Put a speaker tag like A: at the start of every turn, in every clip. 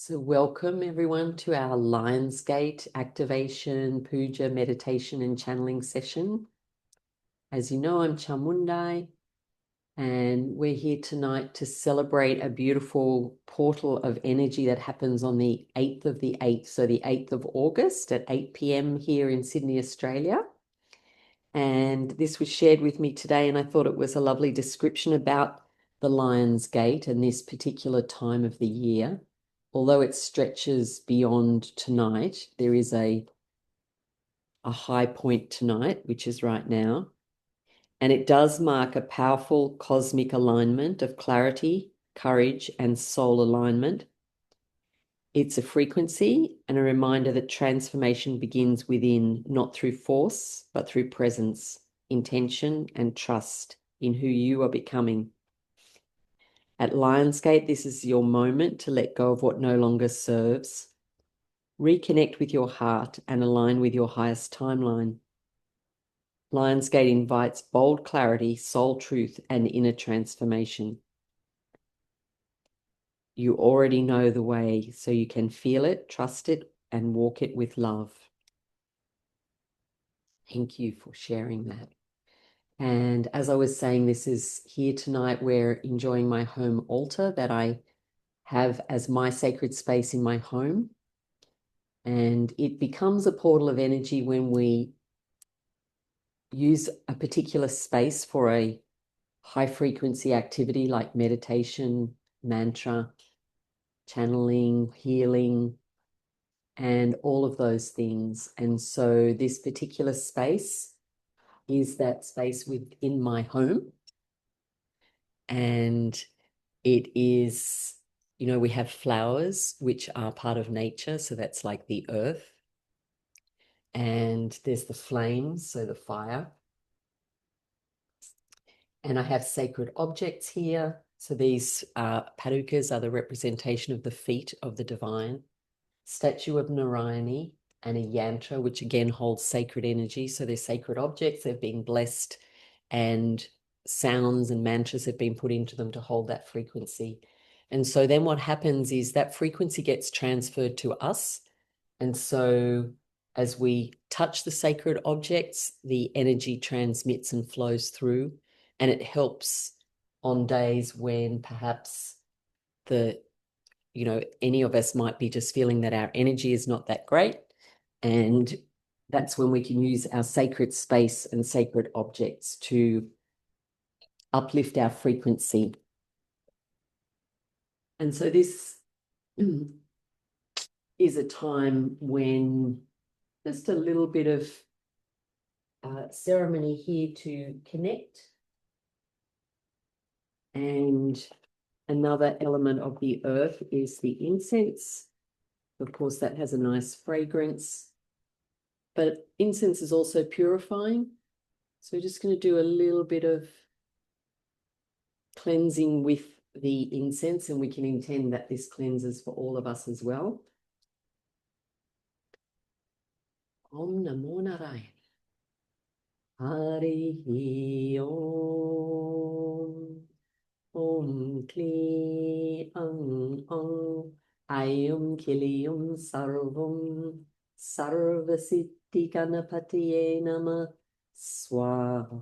A: So welcome everyone to our Lionsgate activation, puja, meditation and channeling session. As you know, I'm Chamundai, and we're here tonight to celebrate a beautiful portal of energy that happens on the 8th of the 8th, so the 8th of August at 8 p.m. here in Sydney, Australia. And this was shared with me today, and I thought it was a lovely description about the Lionsgate and this particular time of the year. Although it stretches beyond tonight, there is a high point tonight, which is right now. And it does mark a powerful cosmic alignment of clarity, courage, and soul alignment. It's a frequency and a reminder that transformation begins within, not through force, but through presence, intention, and trust in who you are becoming. At Lionsgate, this is your moment to let go of what no longer serves. Reconnect with your heart and align with your highest timeline. Lionsgate invites bold clarity, soul truth, and inner transformation. You already know the way, so you can feel it, trust it, and walk it with love. Thank you for sharing that. And as I was saying, this is here tonight. We're enjoying my home altar that I have as my sacred space in my home. And it becomes a portal of energy when we use a particular space for a high frequency activity like meditation, mantra, channeling, healing, and all of those things. And so this particular space is that space within my home. And it is, we have flowers, which are part of nature. So that's like the earth. And there's the flames, so the fire. And I have sacred objects here. So these padukas are the representation of the feet of the divine. Statue of Narayani and a yantra, which again holds sacred energy. So they're sacred objects. They've been blessed, and sounds and mantras have been put into them to hold that frequency. And so then what happens is that frequency gets transferred to us. And so as we touch the sacred objects, the energy transmits and flows through, and it helps on days when perhaps any of us might be just feeling that our energy is not that great. And that's when we can use our sacred space and sacred objects to uplift our frequency. And so this is a time when just a little bit of ceremony here to connect. And another element of the earth is the incense. Of course, that has a nice fragrance, but incense is also purifying. So we're just going to do a little bit of cleansing with the incense, and we can intend that this cleanses for all of us as well. Om Namo Narayana. Harihi Om. Om Kli Ang Ayum Kilium Sarvam Sarvasiddhi Ganapatiye Nama Swaha.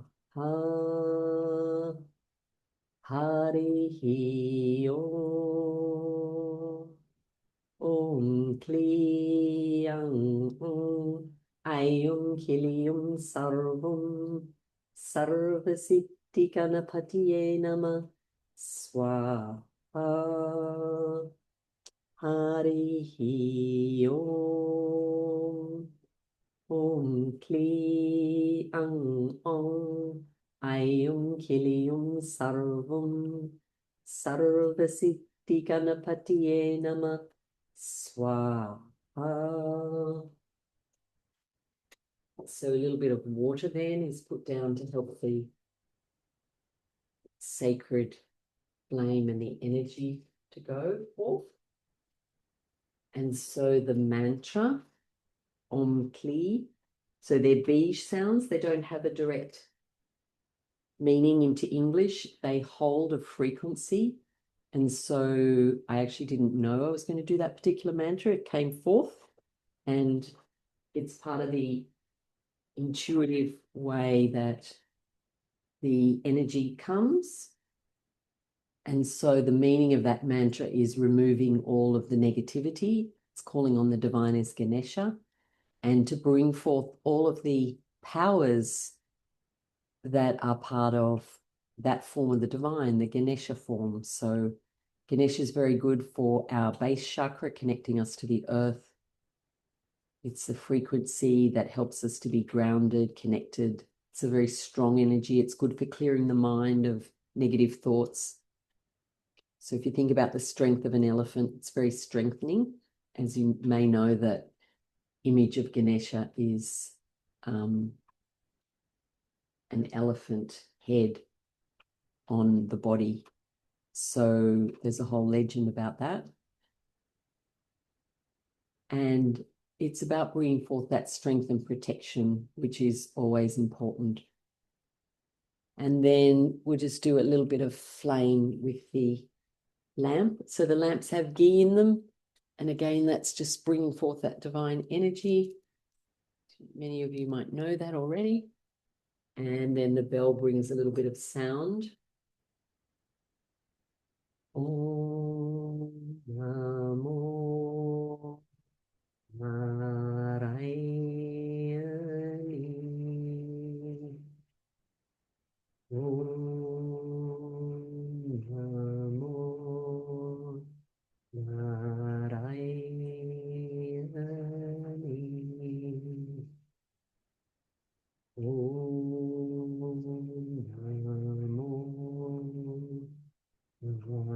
A: Harihi Om. Om Kli Ang Ayum Kilium Sarvam Sarvasiddhi Ganapatiye Nama Swaha. Harihi Om. Om Kli Ang Ayum Kilium Sarvam Sarvasiddhi Ganapatiye Nama Swaha. So a little bit of water then is put down to help the sacred flame and the energy to go forth. And so the mantra, Om Kli, so they're Bij sounds. They don't have a direct meaning into English. They hold a frequency, And so I actually didn't know I was going to do that particular mantra. It came forth, and it's part of the intuitive way that the energy comes. And so the meaning of that mantra is removing all of the negativity. It's calling on the divine as Ganesha, and to bring forth all of the powers that are part of that form of the divine, the Ganesha form. So Ganesha is very good for our base chakra, connecting us to the earth. It's the frequency that helps us to be grounded, connected. It's a very strong energy. It's good for clearing the mind of negative thoughts. So if you think about the strength of an elephant, it's very strengthening. As you may know, that image of Ganesha is an elephant head on the body. So there's a whole legend about that. And it's about bringing forth that strength and protection, which is always important. And then we'll just do a little bit of flame with the lamp. So the lamps have ghee in them. And again, that's just bringing forth that divine energy. Many of you might know that already. And then the bell brings a little bit of sound. Om Namo Narayani. Om Namo Narayani. Om Namo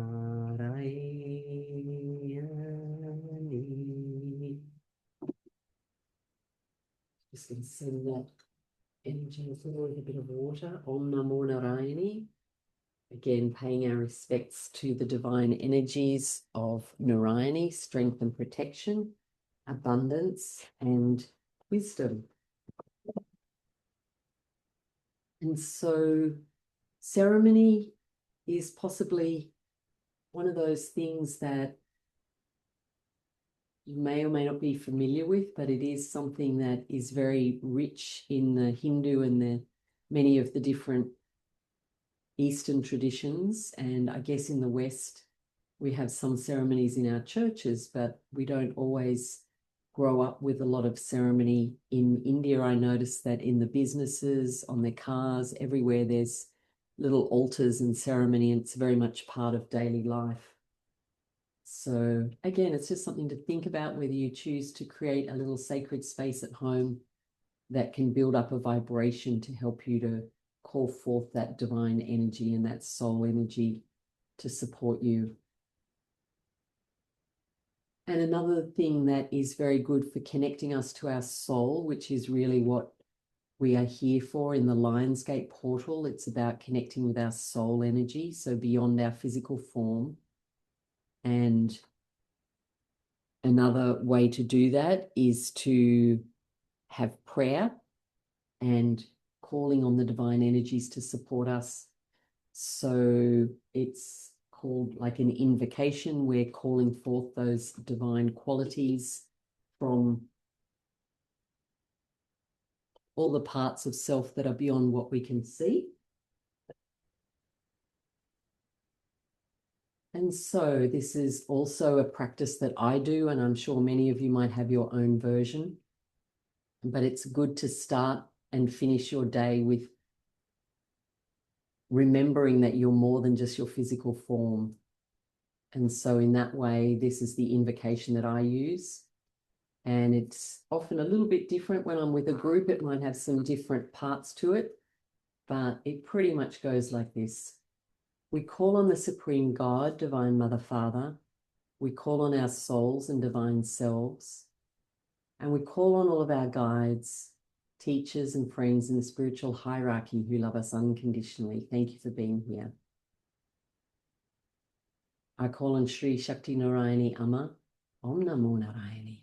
A: Narayani. Just going to send that energy with a little bit of water. Om Namo Narayani. Again, paying our respects to the divine energies of Narayani, strength and protection, abundance and wisdom. And so ceremony is possibly one of those things that you may or may not be familiar with, but it is something that is very rich in the Hindu and the many of the different Eastern traditions. And I guess in the West, we have some ceremonies in our churches, but we don't always grow up with a lot of ceremony. In India, I noticed that in the businesses, on their cars, everywhere, there's little altars and ceremony, and it's very much part of daily life. So again, it's just something to think about, whether you choose to create a little sacred space at home that can build up a vibration to help you to call forth that divine energy and that soul energy to support you. And another thing that is very good for connecting us to our soul, which is really what we are here for in the Lionsgate portal, it's about connecting with our soul energy, so beyond our physical form. And another way to do that is to have prayer and calling on the divine energies to support us. So it's called like an invocation. We're calling forth those divine qualities from all the parts of self that are beyond what we can see. And so this is also a practice that I do, and I'm sure many of you might have your own version, but it's good to start and finish your day with remembering that you're more than just your physical form. And so in that way, this is the invocation that I use. And it's often a little bit different when I'm with a group. It might have some different parts to it, but it pretty much goes like this. We call on the Supreme God, Divine Mother Father. We call on our souls and divine selves. And we call on all of our guides, teachers and friends in the spiritual hierarchy who love us unconditionally. Thank you for being here. I call on Sri Shakti Narayani Amma. Om Namo Narayani.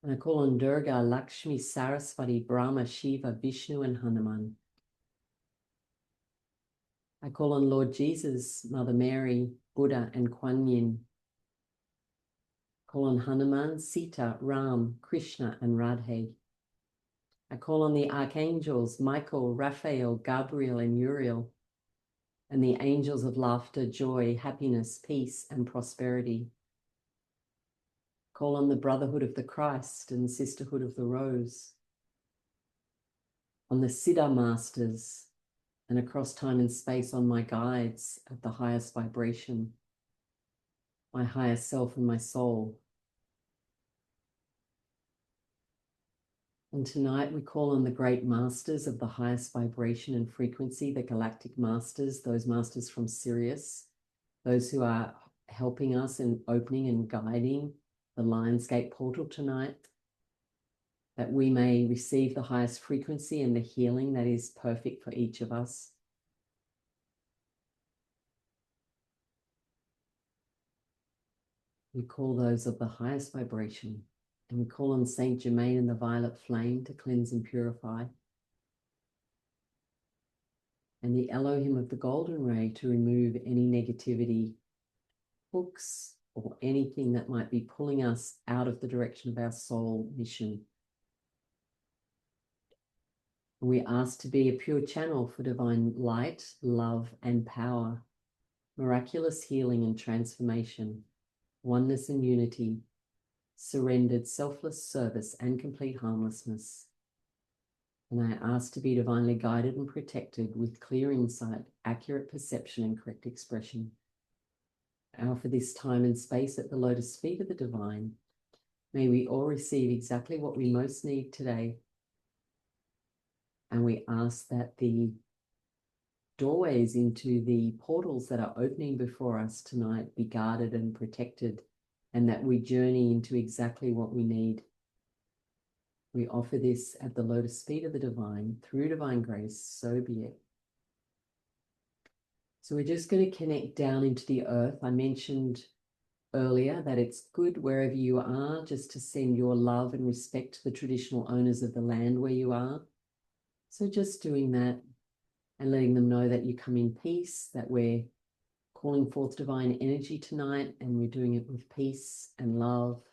A: And I call on Durga, Lakshmi, Saraswati, Brahma, Shiva, Vishnu, and Hanuman. I call on Lord Jesus, Mother Mary, Buddha, and Kuan Yin. Call on Hanuman, Sita, Ram, Krishna, and Radhe. I call on the archangels, Michael, Raphael, Gabriel, and Uriel, and the angels of laughter, joy, happiness, peace, and prosperity. Call on the Brotherhood of the Christ and Sisterhood of the Rose, on the Siddha Masters, and across time and space on my guides at the highest vibration, my higher self and my soul. And tonight we call on the great masters of the highest vibration and frequency, the galactic masters, those masters from Sirius, those who are helping us in opening and guiding the Lionsgate portal tonight, that we may receive the highest frequency and the healing that is perfect for each of us. We call those of the highest vibration, and we call on Saint Germain and the violet flame to cleanse and purify, and the Elohim of the golden ray to remove any negativity, hooks, or anything that might be pulling us out of the direction of our soul mission. We ask to be a pure channel for divine light, love, and power, miraculous healing and transformation, oneness and unity, surrendered selfless service and complete harmlessness. And I ask to be divinely guided and protected with clear insight, accurate perception, and correct expression. I offer this time and space at the lotus feet of the divine. May we all receive exactly what we most need today. And we ask that the doorways into the portals that are opening before us tonight be guarded and protected, and that we journey into exactly what we need. We offer this at the lotus feet of the divine, through divine grace, so be it. So we're just going to connect down into the earth. I mentioned earlier that it's good wherever you are just to send your love and respect to the traditional owners of the land where you are. So just doing that and letting them know that you come in peace, that we're calling forth divine energy tonight, and we're doing it with peace and love,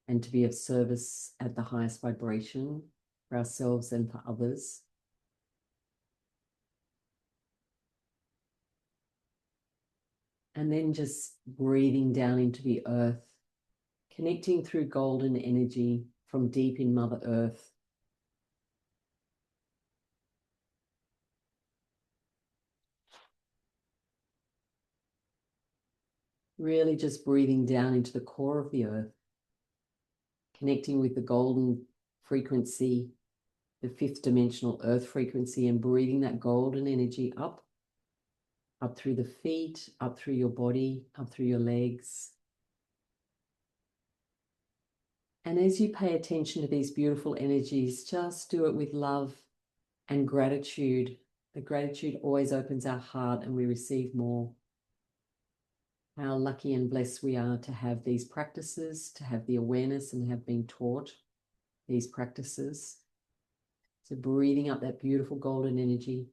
A: and to be of service at the highest vibration for ourselves and for others. And then just breathing down into the earth, connecting through golden energy from deep in Mother Earth. Really just breathing down into the core of the earth, connecting with the golden frequency, the fifth dimensional earth frequency, and breathing that golden energy up through the feet, up through your body, up through your legs. And as you pay attention to these beautiful energies, just do it with love and gratitude. The gratitude always opens our heart and we receive more. How lucky and blessed we are to have these practices, to have the awareness and have been taught these practices. So breathing up that beautiful golden energy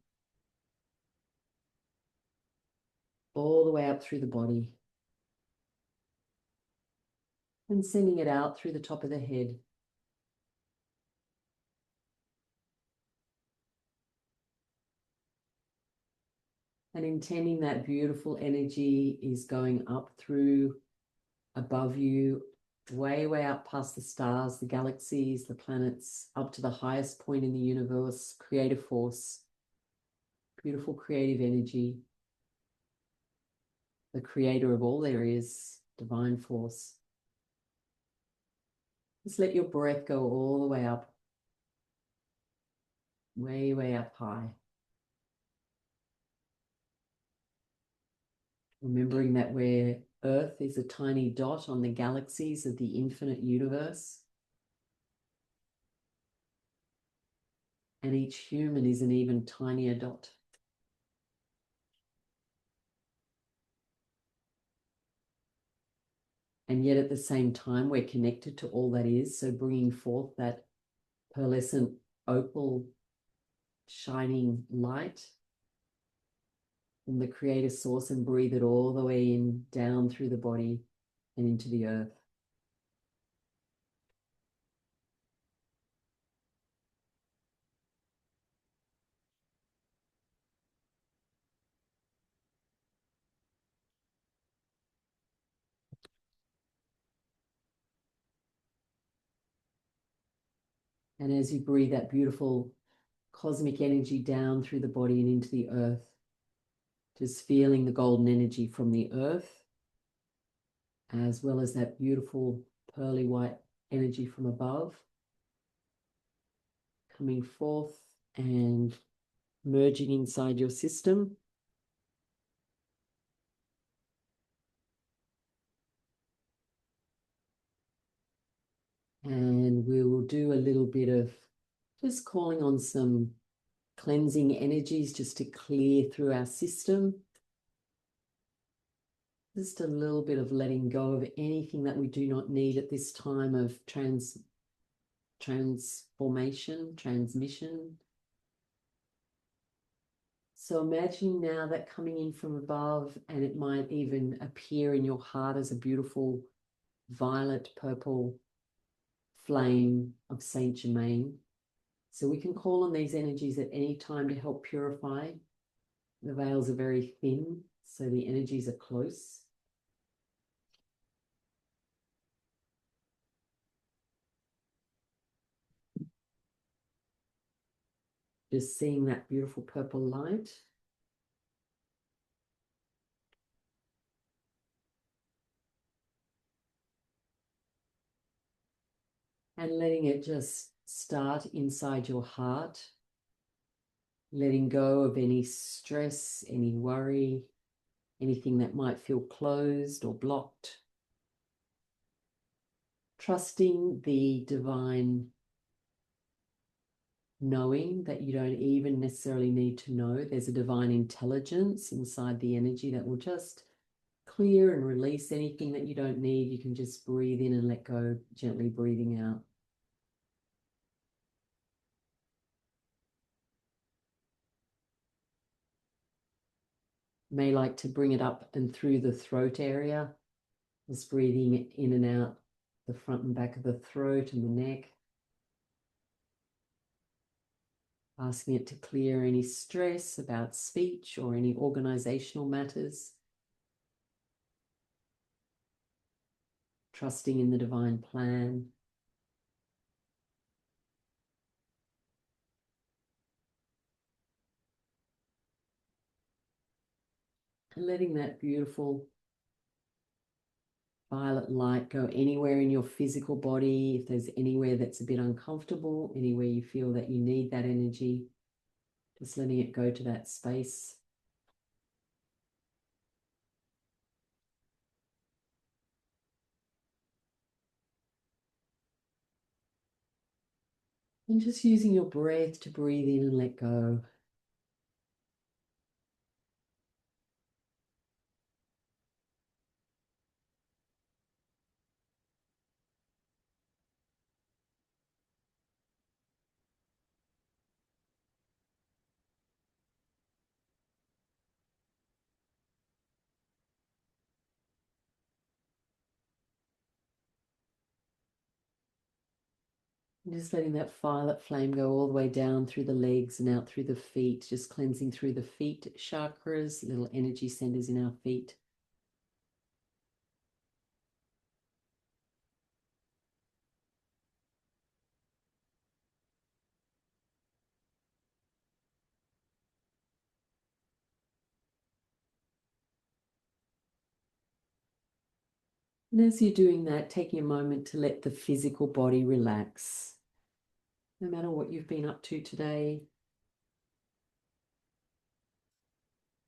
A: all the way up through the body and sending it out through the top of the head. And intending that beautiful energy is going up through, above you, way, way up past the stars, the galaxies, the planets, up to the highest point in the universe, creative force, beautiful creative energy, the creator of all there is, divine force. Just let your breath go all the way up, way, way up high. Remembering that where Earth is a tiny dot on the galaxies of the infinite universe, and each human is an even tinier dot. And yet at the same time, we're connected to all that is. So bringing forth that pearlescent opal shining light from the creator source and breathe it all the way in, down through the body and into the earth. And as you breathe that beautiful cosmic energy down through the body and into the earth, just feeling the golden energy from the earth, as well as that beautiful pearly white energy from above, coming forth and merging inside your system. And we will do a little bit of just calling on some cleansing energies just to clear through our system. Just a little bit of letting go of anything that we do not need at this time of transformation, transmission. So imagine now that coming in from above, and it might even appear in your heart as a beautiful violet purple flame of Saint Germain. So we can call on these energies at any time to help purify. The veils are very thin, so the energies are close. Just seeing that beautiful purple light. And letting it just start inside your heart. Letting go of any stress, any worry, anything that might feel closed or blocked. Trusting the divine knowing that you don't even necessarily need to know. There's a divine intelligence inside the energy that will just clear and release anything that you don't need. You can just breathe in and let go, gently breathing out. May like to bring it up and through the throat area, just breathing in and out the front and back of the throat and the neck. Asking it to clear any stress about speech or any organizational matters. Trusting in the divine plan. And letting that beautiful violet light go anywhere in your physical body. If there's anywhere that's a bit uncomfortable, anywhere you feel that you need that energy, just letting it go to that space. And just using your breath to breathe in and let go. And just letting that violet flame go all the way down through the legs and out through the feet, just cleansing through the feet chakras, little energy centers in our feet. And as you're doing that, taking a moment to let the physical body relax. No matter what you've been up to today,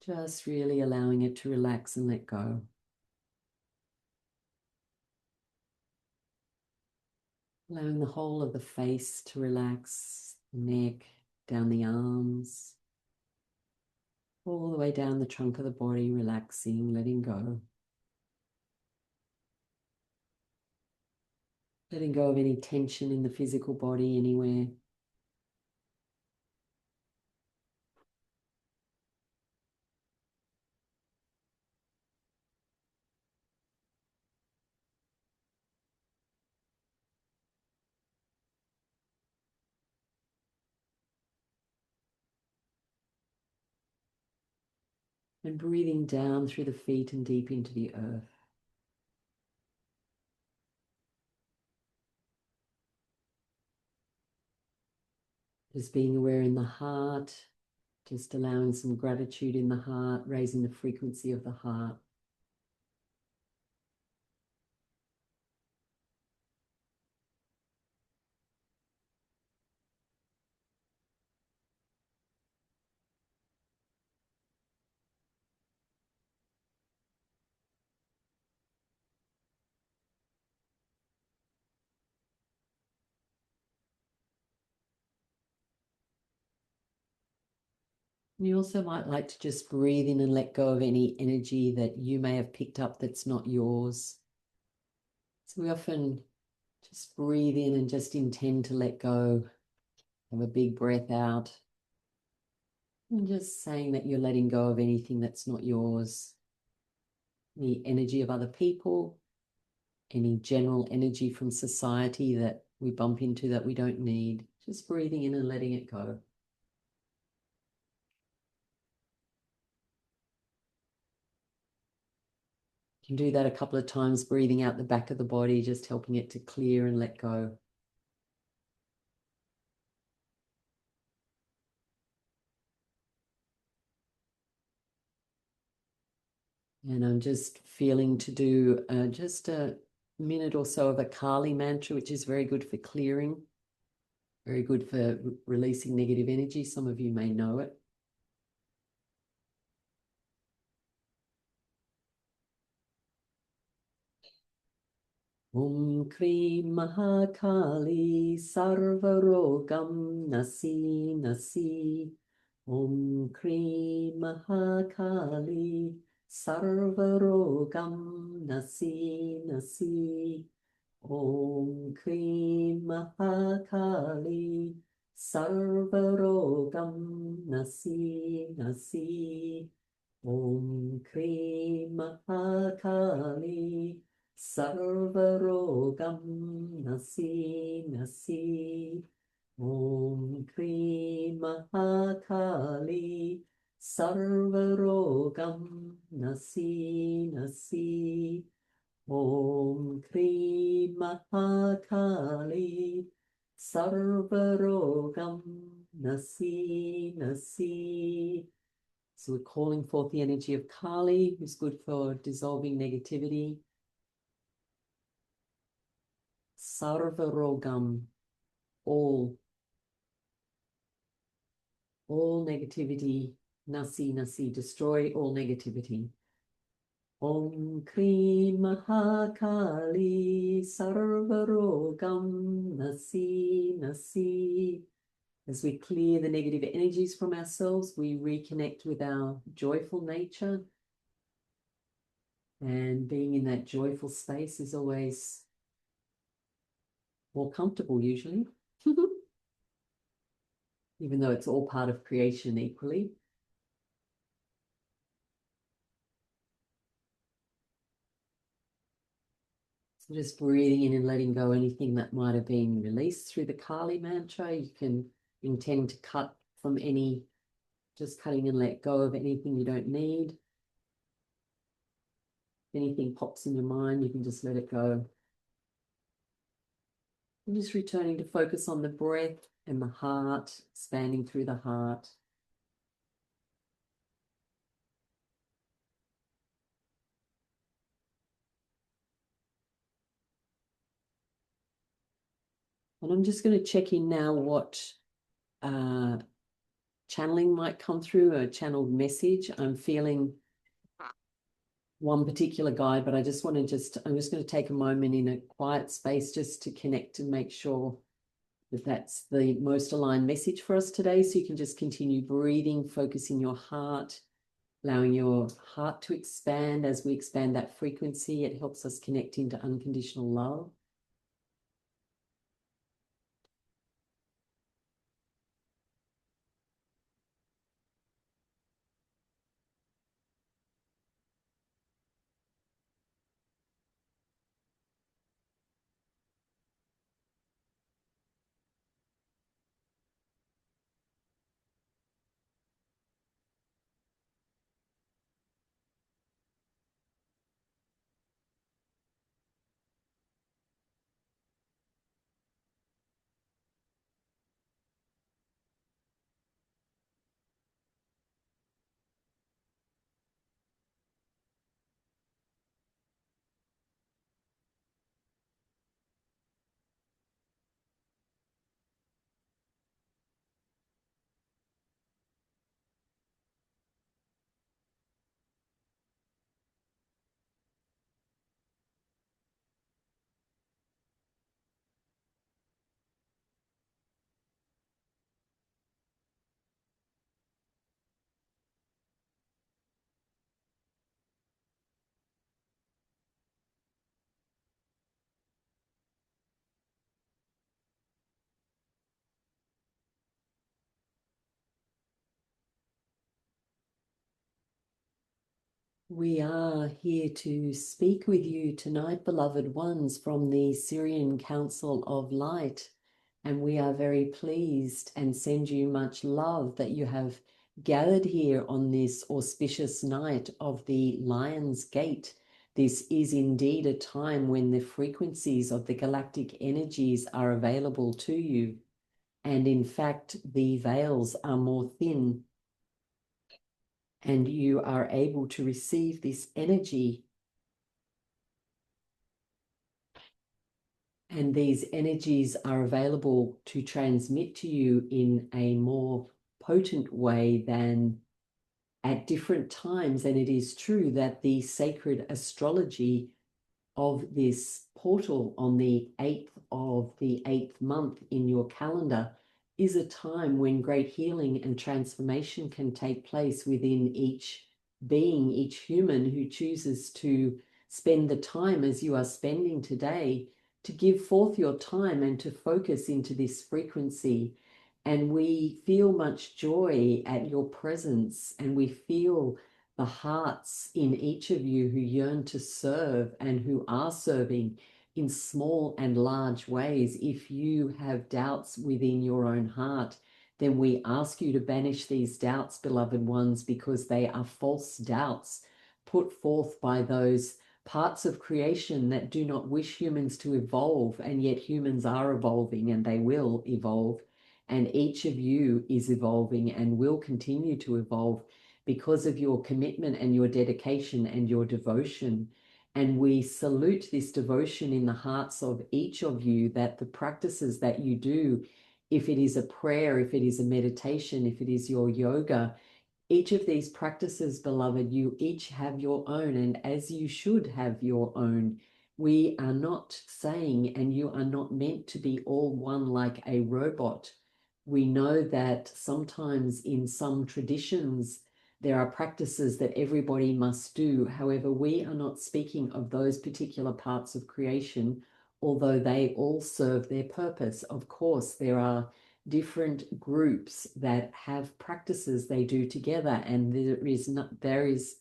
A: just really allowing it to relax and let go. Allowing the whole of the face to relax, neck, down the arms, all the way down the trunk of the body, relaxing, letting go. Letting go of any tension in the physical body anywhere. And breathing down through the feet and deep into the earth. Just being aware in the heart, just allowing some gratitude in the heart, raising the frequency of the heart. You also might like to just breathe in and let go of any energy that you may have picked up that's not yours. So we often just breathe in and just intend to let go. Have a big breath out. And just saying that you're letting go of anything that's not yours. The energy of other people, any general energy from society that we bump into that we don't need. Just breathing in and letting it go. You can do that a couple of times, breathing out the back of the body, just helping it to clear and let go. And I'm just feeling to do just a minute or so of a Kali mantra, which is very good for clearing, very good for releasing negative energy. Some of you may know it. Om Krim Mahakali Sarvarogam Nasi Nasi. Om Krim Mahakali Sarvarogam Nasi Nasi. Om Krim Mahakali Sarvarogam Nasi Nasi. Om Krim Mahakali Sarvarogam Nasi Nasi. Om Krim Mahakali Sarvarogam Nasi Nasi. Om Krim Mahakali Sarvarogam Nasi Nasi. So we're calling forth the energy of Kali, who's good for dissolving negativity. Sarvarogam, all negativity. Nasi Nasi, destroy all negativity. Om Krim Mahakali Sarvarogam Nasi Nasi. As we clear the negative energies from ourselves, we reconnect with our joyful nature. And being in that joyful space is always more comfortable, usually, even though it's all part of creation equally. So just breathing in and letting go anything that might have been released through the Kali mantra. You can intend to cut from any, just cutting and let go of anything you don't need. If anything pops in your mind, you can just let it go. And just returning to focus on the breath and the heart, expanding through the heart. And I'm just going to check in now what channeling might come through, a channeled message. I'm feeling one particular guide, but I just want to I'm just going to take a moment in a quiet space just to connect and make sure that that's the most aligned message for us today. So you can just continue breathing, focusing your heart, allowing your heart to expand. As we expand that frequency, it helps us connect into unconditional love. We are here to speak with you tonight, beloved ones, from the Syrian Council of Light. And we are very pleased and send you much love that you have gathered here on this auspicious night of the Lionsgate. This is indeed a time when the frequencies of the galactic energies are available to you. And in fact, the veils are more thin, and you are able to receive this energy. And these energies are available to transmit to you in a more potent way than at different times. And it is true that the sacred astrology of this portal on the 8th of the 8th month in your calendar is a time when great healing and transformation can take place within each being, each human who chooses to spend the time as you are spending today to give forth your time and to focus into this frequency. And we feel much joy at your presence, and we feel the hearts in each of you who yearn to serve and who are serving in small and large ways. If you have doubts within your own heart, then we ask you to banish these doubts, beloved ones, because they are false doubts put forth by those parts of creation that do not wish humans to evolve, and yet humans are evolving and they will evolve. And each of you is evolving and will continue to evolve because of your commitment and your dedication and your devotion. And we salute this devotion in the hearts of each of you, that the practices that you do, if it is a prayer, if it is a meditation, if it is your yoga, each of these practices, beloved, you each have your own, and as you should have your own. We are not saying, and you are not meant to be all one like a robot. We know that sometimes in some traditions, there are practices that everybody must do. However, we are not speaking of those particular parts of creation, although they all serve their purpose. Of course, there are different groups that have practices they do together, and there is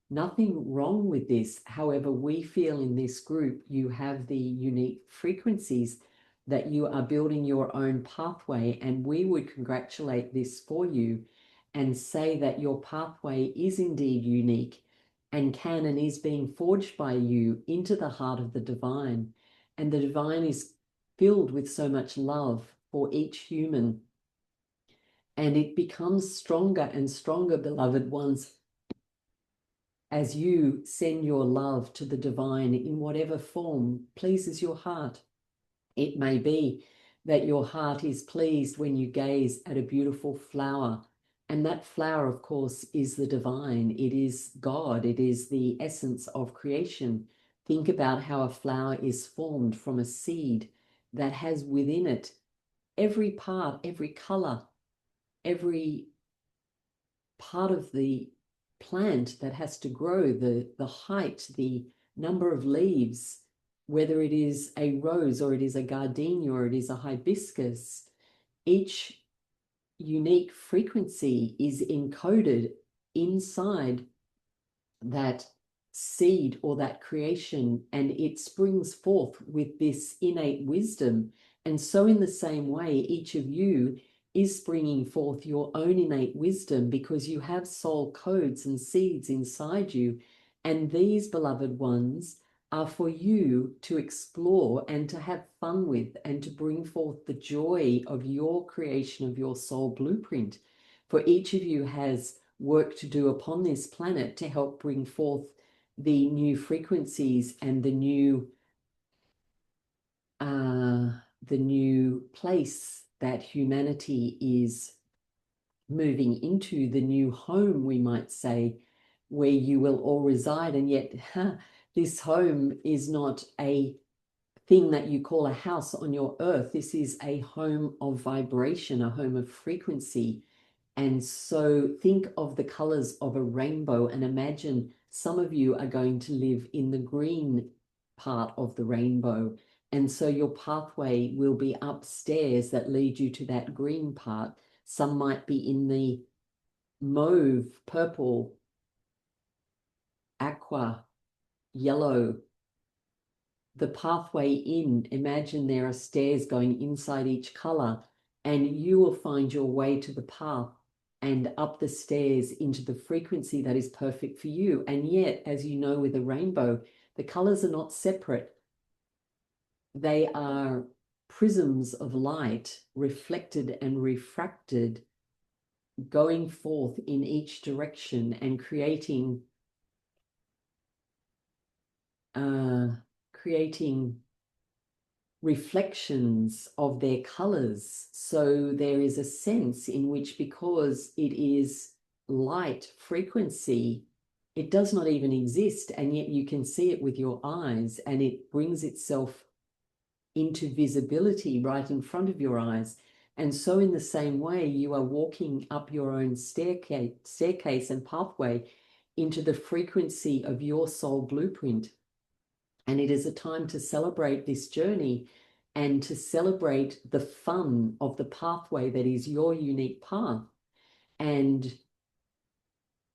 A: nothing wrong with this. However, we feel in this group you have the unique frequencies that you are building your own pathway, and we would congratulate this for you and say that your pathway is indeed unique and can and is being forged by you into the heart of the divine. And the divine is filled with so much love for each human. And it becomes stronger and stronger, beloved ones, as you send your love to the divine in whatever form pleases your heart. It may be that your heart is pleased when you gaze at a beautiful flower. And that flower, of course, is the divine. It is God. It is the essence of creation. Think about how a flower is formed from a seed that has within it every part, every color, every part of the plant that has to grow, the height, the number of leaves, whether it is a rose or it is a gardenia or it is a hibiscus. Each unique frequency is encoded inside that seed or that creation, and it springs forth with this innate wisdom. And so in the same way, each of you is bringing forth your own innate wisdom, because you have soul codes and seeds inside you. And these, beloved ones, are for you to explore and to have fun with, and to bring forth the joy of your creation of your soul blueprint. For each of you has work to do upon this planet to help bring forth the new frequencies and the new place that humanity is moving into, the new home, we might say, where you will all reside. And yet this home is not a thing that you call a house on your earth. This is a home of vibration, a home of frequency. And so think of the colors of a rainbow, and imagine some of you are going to live in the green part of the rainbow. And so your pathway will be upstairs that lead you to that green part. Some might be in the mauve, purple, aqua, yellow. The pathway in, imagine there are stairs going inside each color, and you will find your way to the path and up the stairs into the frequency that is perfect for you. And yet, as you know, with a rainbow, the colors are not separate. They are prisms of light reflected and refracted, going forth in each direction and creating reflections of their colors. So there is a sense in which, because it is light frequency, it does not even exist, and yet you can see it with your eyes, and it brings itself into visibility right in front of your eyes. And so in the same way, you are walking up your own staircase and pathway into the frequency of your soul blueprint. And it is a time to celebrate this journey and to celebrate the fun of the pathway that is your unique path. And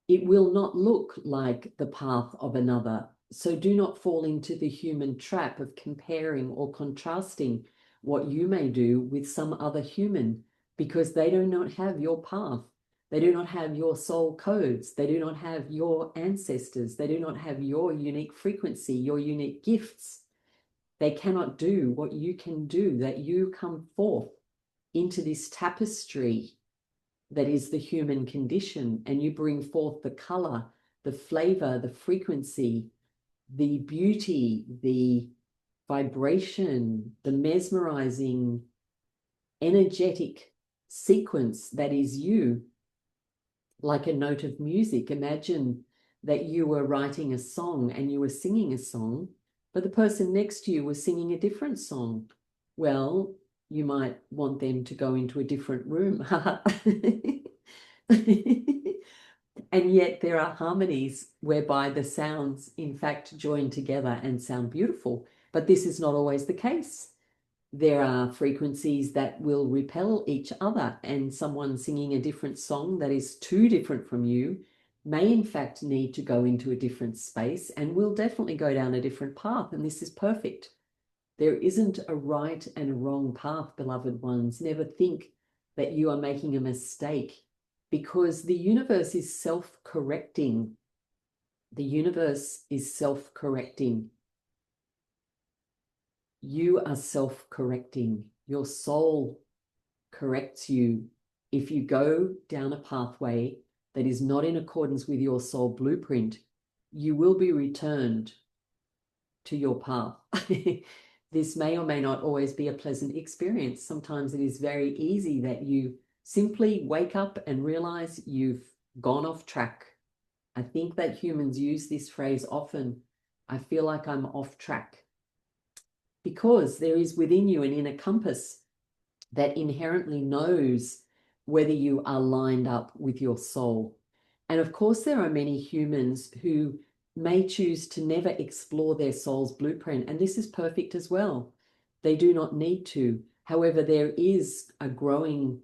A: it will not look like the path of another. So do not fall into the human trap of comparing or contrasting what you may do with some other human, because they do not have your path. They do not have your soul codes. They do not have your ancestors. They do not have your unique frequency, your unique gifts. They cannot do what you can do, that you come forth into this tapestry that is the human condition, and you bring forth the color, the flavor, the frequency, the beauty, the vibration, the mesmerizing, energetic sequence that is you, like a note of music. Imagine that you were writing a song and you were singing a song, but the person next to you was singing a different song. Well, you might want them to go into a different room. And yet there are harmonies whereby the sounds, in fact, join together and sound beautiful. But this is not always the case. There are frequencies that will repel each other, and someone singing a different song that is too different from you may in fact need to go into a different space and will definitely go down a different path. And this is perfect. There isn't a right and a wrong path, beloved ones. Never think that you are making a mistake, because the universe is self-correcting. The universe is self-correcting. You are self-correcting. Your soul corrects you. If you go down a pathway that is not in accordance with your soul blueprint, you will be returned to your path. This may or may not always be a pleasant experience. Sometimes it is very easy that you simply wake up and realize you've gone off track. I think that humans use this phrase often. I feel like I'm off track. Because there is within you an inner compass that inherently knows whether you are lined up with your soul. And of course, there are many humans who may choose to never explore their soul's blueprint, and this is perfect as well. They do not need to. However, there is a growing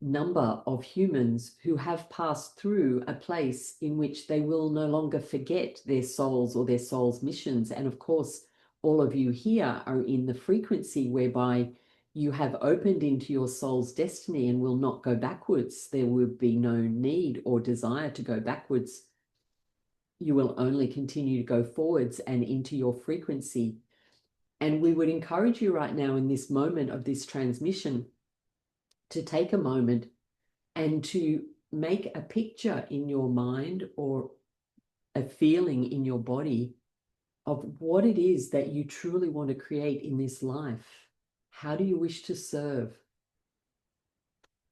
A: number of humans who have passed through a place in which they will no longer forget their souls or their soul's missions. And of course, all of you here are in the frequency whereby you have opened into your soul's destiny and will not go backwards. There will be no need or desire to go backwards. You will only continue to go forwards and into your frequency. And we would encourage you right now, in this moment of this transmission, to take a moment and to make a picture in your mind or a feeling in your body of what it is that you truly want to create in this life. How do you wish to serve?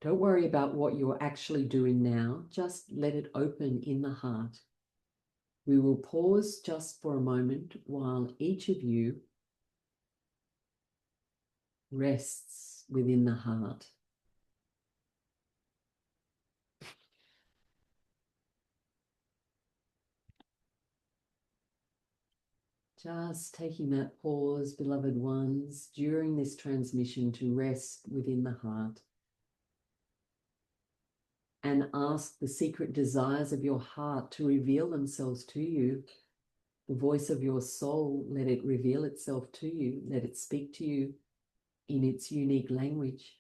A: Don't worry about what you're actually doing now. Just let it open in the heart. We will pause just for a moment while each of you rests within the heart. Just taking that pause, beloved ones, during this transmission to rest within the heart. and ask the secret desires of your heart to reveal themselves to you. The voice of your soul, let it reveal itself to you. Let it speak to you in its unique language.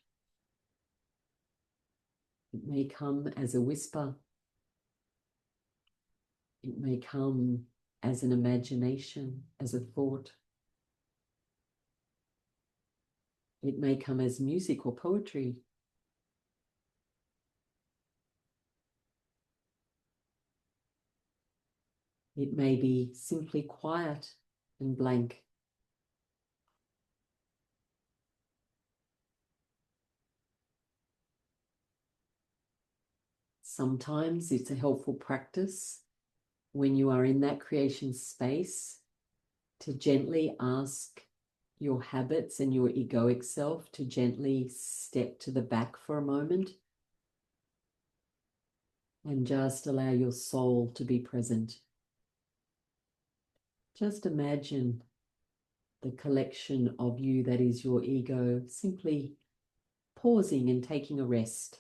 A: It may come as a whisper. It may come as an imagination, as a thought. It may come as music or poetry. It may be simply quiet and blank. Sometimes it's a helpful practice when you are in that creation space to gently ask your habits and your egoic self to gently step to the back for a moment and just allow your soul to be present. Just imagine the collection of you that is your ego simply pausing and taking a rest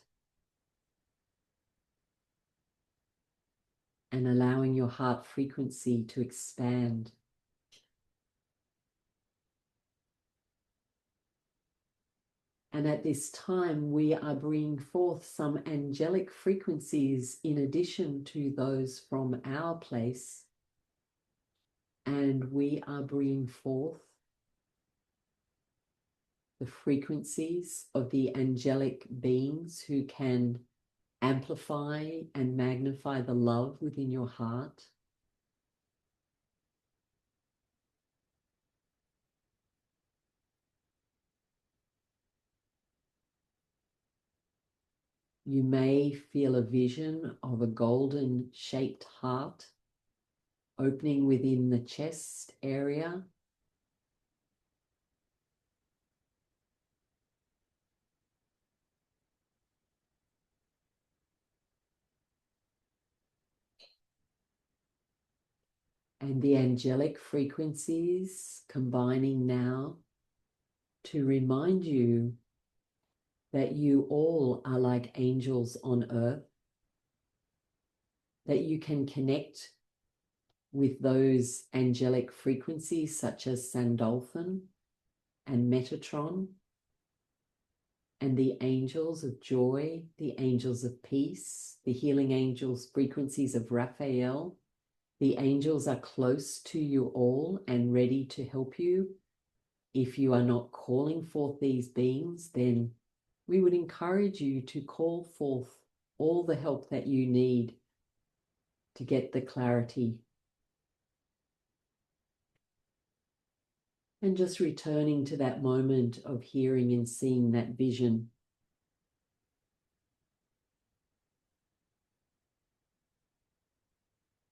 A: and allowing your heart frequency to expand. And at this time, we are bringing forth some angelic frequencies in addition to those from our place. And we are bringing forth the frequencies of the angelic beings who can amplify and magnify the love within your heart. You may feel a vision of a golden shaped heart opening within the chest area. And the angelic frequencies combining now to remind you that you all are like angels on earth, that you can connect with those angelic frequencies such as Sandalphon and Metatron, and the angels of joy, the angels of peace, the healing angels frequencies of Raphael. The angels are close to you all and ready to help you. If you are not calling forth these beings, then we would encourage you to call forth all the help that you need to get the clarity. And just returning to that moment of hearing and seeing that vision.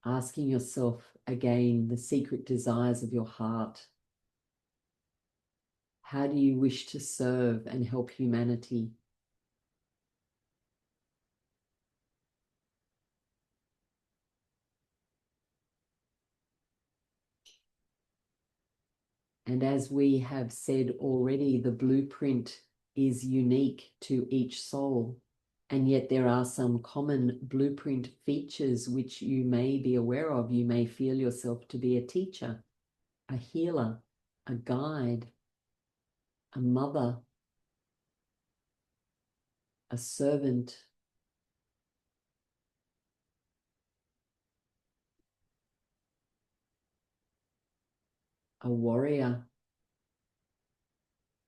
A: Asking yourself again the secret desires of your heart. How do you wish to serve and help humanity? And as we have said already, the blueprint is unique to each soul. And yet there are some common blueprint features which you may be aware of. You may feel yourself to be a teacher, a healer, a guide, a mother, a servant, a warrior,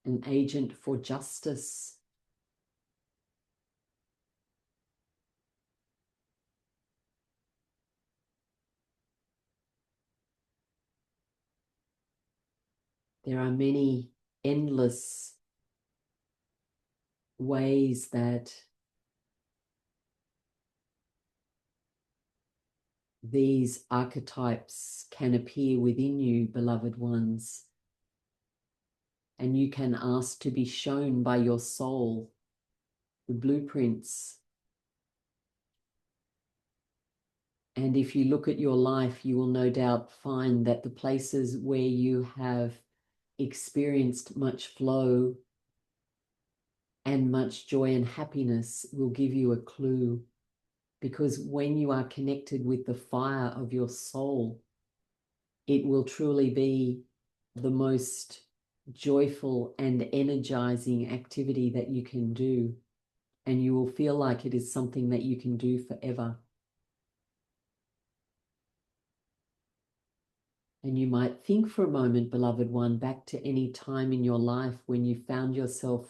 A: an agent for justice. There are many endless ways that these archetypes can appear within you, beloved ones. And you can ask to be shown by your soul the blueprints. And if you look at your life, you will no doubt find that the places where you have experienced much flow and much joy and happiness will give you a clue because when you are connected with the fire of your soul, it will truly be the most joyful and energizing activity that you can do. And you will feel like it is something that you can do forever. And you might think for a moment, beloved one, back to any time in your life when you found yourself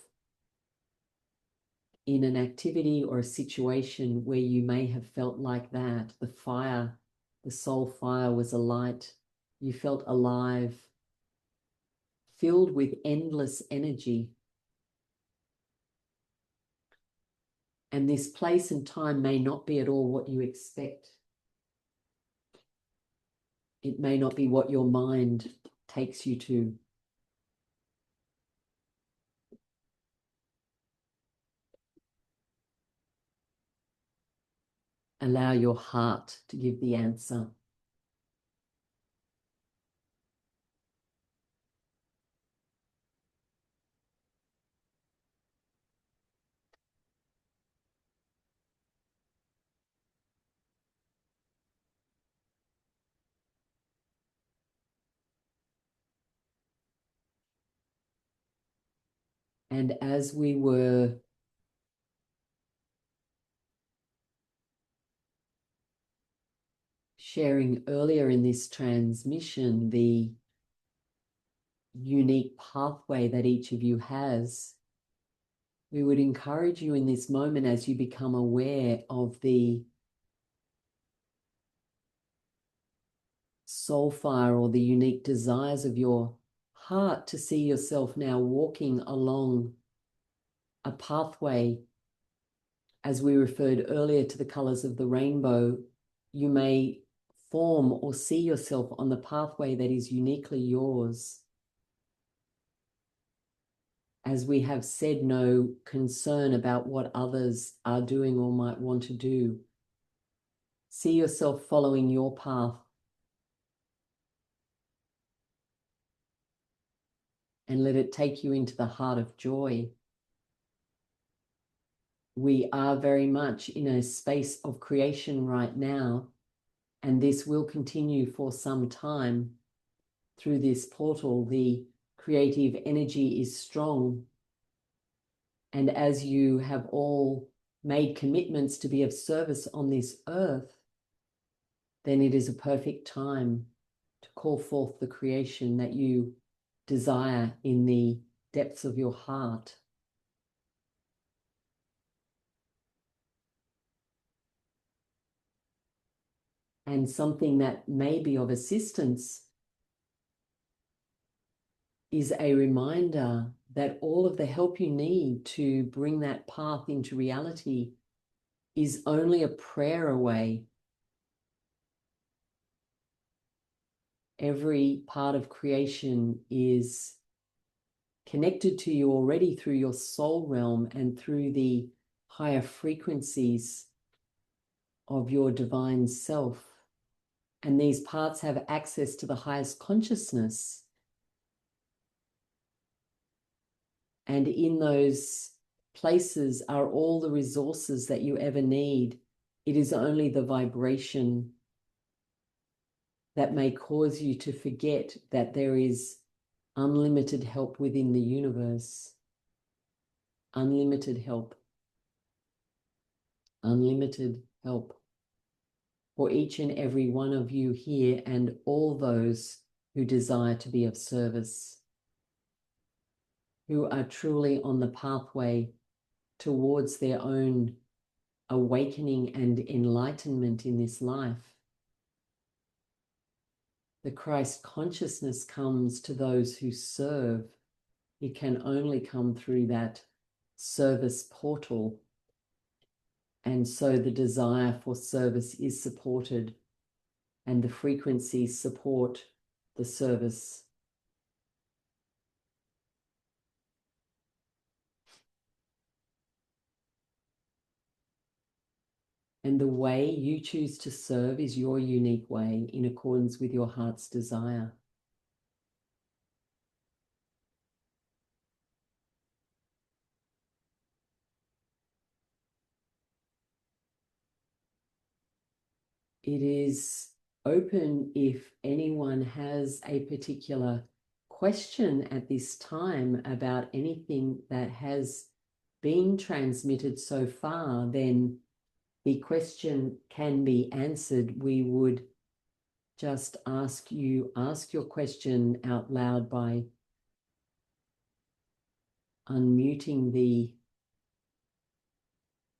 A: in an activity or a situation where you may have felt like that. The fire, the soul fire was alight. You felt alive, filled with endless energy. And this place and time may not be at all what you expect. It may not be what your mind takes you to. Allow your heart to give the answer. And as we were sharing earlier in this transmission, the unique pathway that each of you has, we would encourage you in this moment, as you become aware of the soul fire or the unique desires of your heart, to see yourself now walking along a pathway. As we referred earlier to the colors of the rainbow, you may form or see yourself on the pathway that is uniquely yours. As we have said, no concern about what others are doing or might want to do. See yourself following your path and let it take you into the heart of joy. We are very much in a space of creation right now, and this will continue for some time. Through this portal, the creative energy is strong. And as you have all made commitments to be of service on this earth, then it is a perfect time to call forth the creation that you desire in the depths of your heart. And something that may be of assistance is a reminder that all of the help you need to bring that path into reality is only a prayer away. Every part of creation is connected to you already through your soul realm and through the higher frequencies of your divine self. And these parts have access to the highest consciousness. And in those places are all the resources that you ever need. It is only the vibration that may cause you to forget that there is unlimited help within the universe. Unlimited help. Unlimited help for each and every one of you here and all those who desire to be of service, who are truly on the pathway towards their own awakening and enlightenment in this life. The Christ consciousness comes to those who serve. It can only come through that service portal. And so the desire for service is supported, and the frequencies support the service. And the way you choose to serve is your unique way in accordance with your heart's desire. it is open if anyone has a particular question at this time about anything that has been transmitted so far, then the question can be answered. We would just ask your question out loud by unmuting the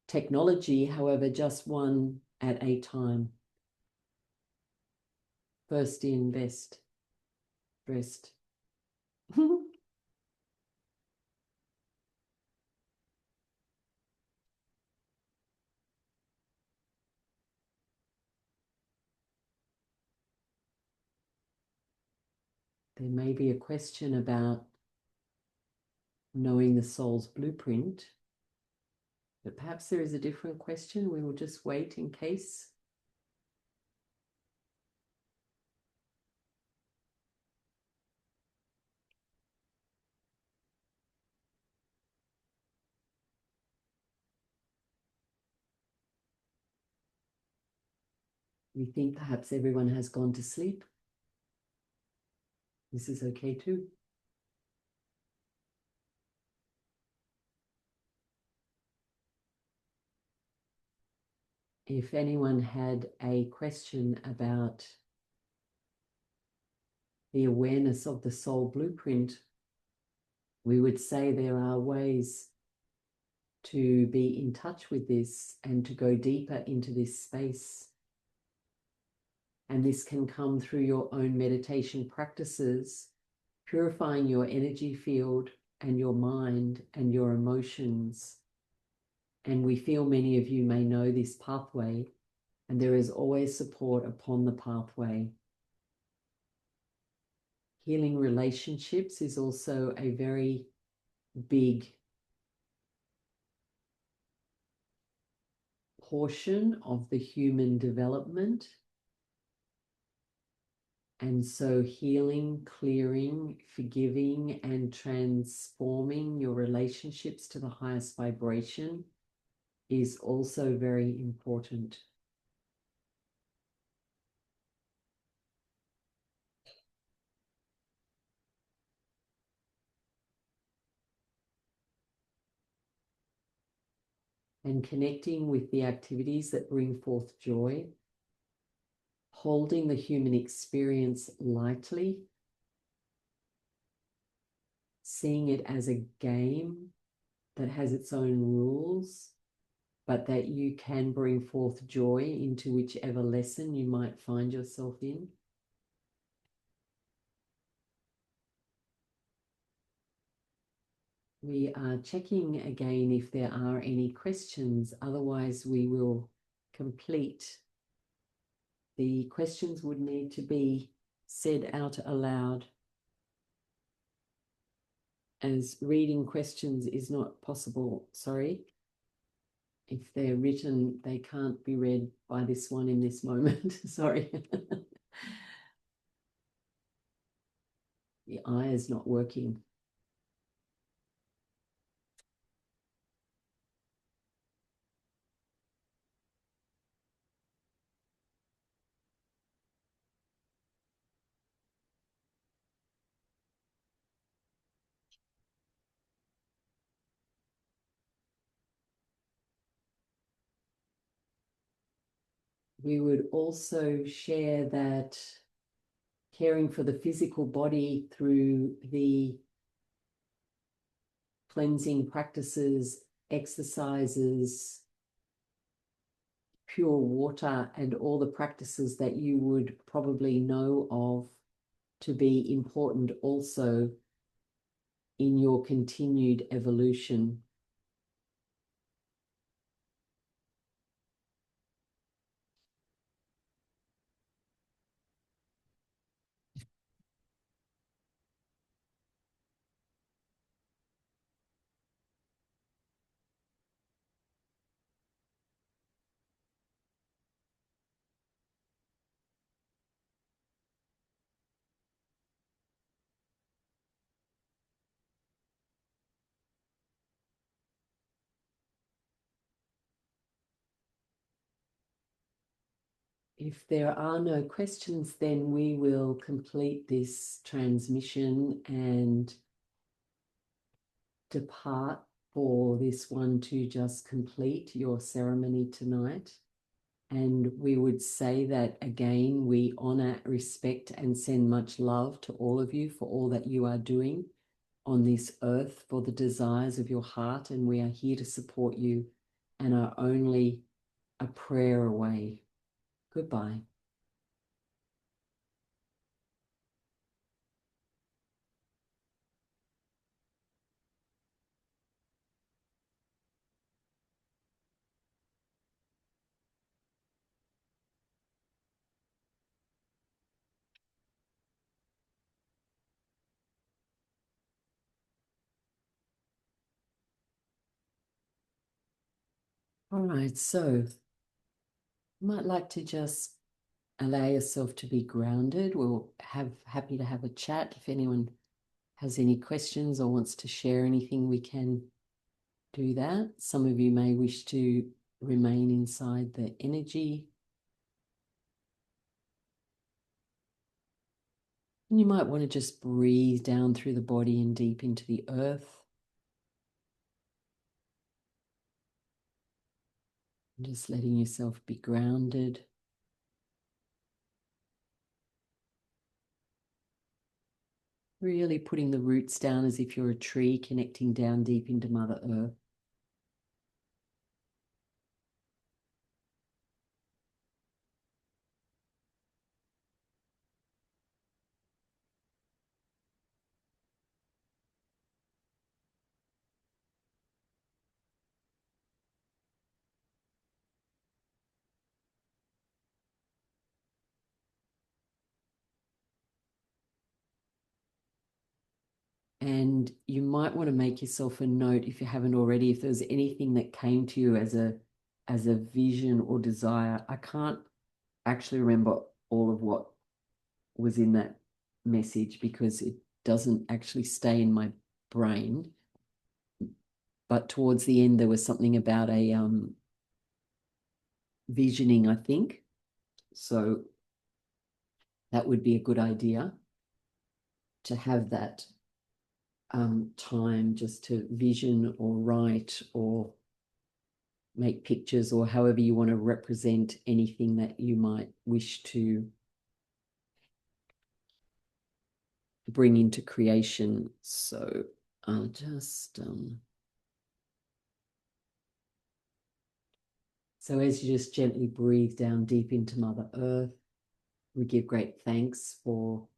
A: technology, however, just one at a time. First in, best dressed. There may be a question about knowing the soul's blueprint, but perhaps there is a different question. We will just wait in case. We think perhaps everyone has gone to sleep. This is okay too. If anyone had a question about the awareness of the soul blueprint, we would say there are ways to be in touch with this and to go deeper into this space. And this can come through your own meditation practices, purifying your energy field and your mind and your emotions. And we feel many of you may know this pathway, and there is always support upon the pathway. Healing relationships is also a very big portion of the human development. And so healing, clearing, forgiving, and transforming your relationships to the highest vibration is also very important. And connecting with the activities that bring forth joy, holding the human experience lightly, seeing it as a game that has its own rules, but that you can bring forth joy into whichever lesson you might find yourself in. We are checking again if there are any questions, otherwise we will complete. The questions would need to be said out aloud, as reading questions is not possible. Sorry. If they're written, they can't be read by this one in this moment. Sorry. The eye is not working. We would also share that caring for the physical body through the cleansing practices, exercises, pure water, and all the practices that you would probably know of to be important also in your continued evolution. if there are no questions, then we will complete this transmission and depart for this one to just complete your ceremony tonight. And we would say that again, we honor, respect, and send much love to all of you for all that you are doing on this earth for the desires of your heart. And we are here to support you and are only a prayer away. Goodbye. All right, so you might like to just allow yourself to be grounded. We'll have happy to have a chat. If anyone has any questions or wants to share anything, we can do that. Some of you may wish to remain inside the energy. And you might want to just breathe down through the body and deep into the earth. And just letting yourself be grounded. Really putting the roots down as if you're a tree, connecting down deep into Mother Earth. And you might want to make yourself a note, if you haven't already, if there's anything that came to you as a vision or desire. I can't actually remember all of what was in that message because it doesn't actually stay in my brain. But towards the end, there was something about a visioning, I think. So that would be a good idea to have that time just to vision or write or make pictures or however you want to represent anything that you might wish to bring into creation. So I'll just so as you just gently breathe down deep into Mother Earth, we give great thanks for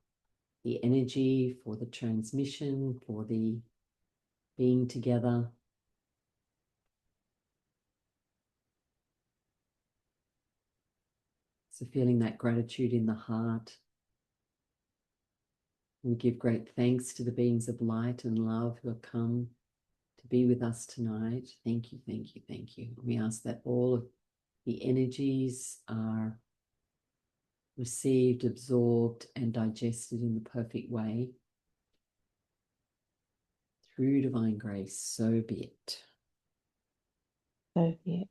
A: the energy, for the transmission, for the being together. So feeling that gratitude in the heart. We give great thanks to the beings of light and love who have come to be with us tonight. Thank you, thank you, thank you. We ask that all of the energies are received, absorbed, and digested in the perfect way through divine grace. So be it.
B: So be it.